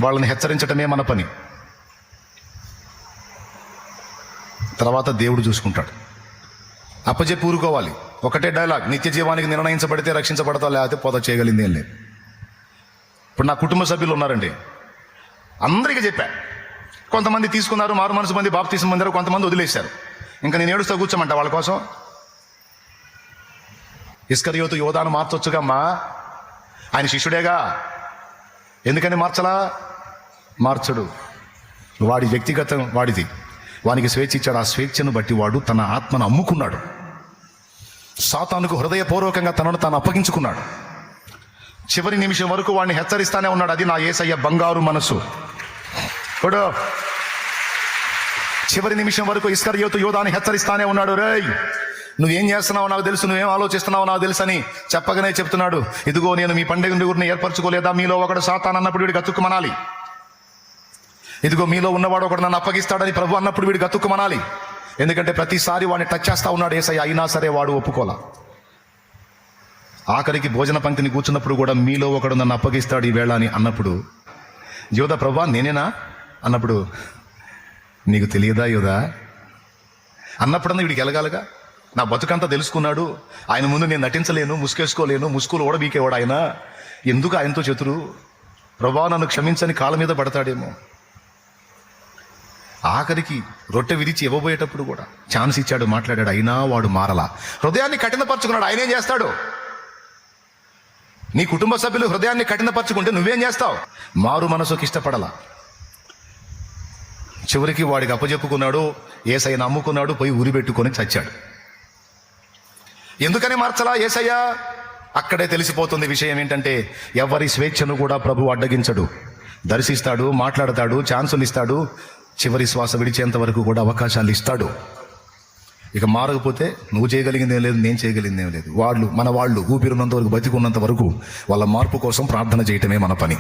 వాళ్ళని హెచ్చరించటమే మన పని. తర్వాత దేవుడు చూసుకుంటాడు. అప్పచెప్పి ఊరుకోవాలి. ఒకటే డైలాగ్, నిత్య జీవానికి నిర్ణయించబడితే రక్షించబడతా, లేకపోతే పొద చేయగలిగింది ఏం లేదు. ఇప్పుడు నా కుటుంబ సభ్యులు ఉన్నారండి, అందరికీ చెప్పా. కొంతమంది తీసుకున్నారు, మారు మనసు మంది బాప్తీసం పొందారు, కొంతమంది వదిలేశారు. ఇంకా నేను ఏడుస్తా కూర్చోమంట వాళ్ళ కోసం? ఇస్కరియోతు యోధాను మార్చొచ్చుగా అమ్మా, ఆయన శిష్యుడేగా, ఎందుకని మార్చలా? మార్చడు. వాడి వ్యక్తిగతం వాడిది, వానికి స్వేచ్ఛ ఇచ్చాడు. ఆ స్వేచ్ఛను బట్టి వాడు తన ఆత్మను అమ్ముకున్నాడు. సాతానుకు హృదయపూర్వకంగా తనను తాను అప్పగించుకున్నాడు. చివరి నిమిషం వరకు వాడిని హెచ్చరిస్తానే ఉన్నాడు. అది నా యేసయ్య బంగారు మనసు. ఇప్పుడు చివరి నిమిషం వరకు ఇస్కరియోతు యోధాన్ని హెచ్చరిస్తానే ఉన్నాడు. రేయ్, నువ్వేం చేస్తున్నావో నాకు తెలుసు, నువ్వేం ఆలోచిస్తున్నావో నాకు తెలుసు అని చెప్పగానే చెప్తున్నాడు, ఇదిగో నేను మీ పండుగ గురిని ఏర్పరచుకోలేదా? మీలో ఒకడు సాతాను అన్నప్పుడు వీడికి గతుక్కుమనాలి. ఇదిగో మీలో ఉన్నవాడు ఒకడు నన్ను అప్పగిస్తాడని ప్రభు అన్నప్పుడు వీడు గతుక్కుమనాలి. ఎందుకంటే ప్రతిసారి వాడిని టచ్ చేస్తా ఉన్నాడు యేసయ్య, అయినా సరే వాడు ఒప్పుకోలా. ఆఖరికి భోజన పంక్తిని కూర్చున్నప్పుడు కూడా మీలో ఒకడు నన్ను అప్పగిస్తాడు ఈ వేళ అని అన్నప్పుడు, యోధ ప్రభా నేనేనా అన్నప్పుడు, నీకు తెలియదా యోధా అన్నప్పుడన్నా వీడికి ఎలగాలగా. నా బతుకంతా తెలుసుకున్నాడు, ఆయన ముందు నేను నటించలేను, ముసుకేసుకోలేను, ముసుగులు ఓడబీకేవాడు ఆయన, ఎందుకు ఆయనతో చతురు? ప్రభా నన్ను క్షమించని కాళ్ళ మీద పడతాడేమో. ఆఖరికి రొట్టె విరిచి ఇవ్వబోయేటప్పుడు కూడా ఛాన్స్ ఇచ్చాడు, మాట్లాడాడు, అయినా వాడు మారలా. హృదయాన్ని కఠినపరుచుకున్నాడు. ఆయన ఏం చేస్తాడు? నీ కుటుంబ సభ్యులు హృదయాన్ని కఠినపరుచుకుంటే నువ్వేం చేస్తావు? మారు మనసుకి ఇష్టపడలా. చివరికి వాడికి అప్పచెప్పుకున్నాడు, యేసయ్యను నమ్ముకున్నాడు, పోయి ఉరి పెట్టుకొని చచ్చాడు. ఎందుకని మార్చలా యేసయ్య? అక్కడే తెలిసిపోతుంది విషయం ఏంటంటే, ఎవరి స్వేచ్ఛను కూడా ప్రభు అడ్డగించడు. దర్శిస్తాడు, మాట్లాడతాడు, ఛాన్సులు ఇస్తాడు, చివరి శ్వాస విడిచేంత వరకు కూడా అవకాశాలు ఇస్తాడు. ఇక మారకపోతే నువ్వు చేయగలిగిందేం లేదు, నేను చేయగలిగిందేం లేదు. మన వాళ్ళు ఊపిరినంత వరకు, బతికున్నంత వరకు వాళ్ళ మార్పు కోసం ప్రార్థన చేయటమే మన పని.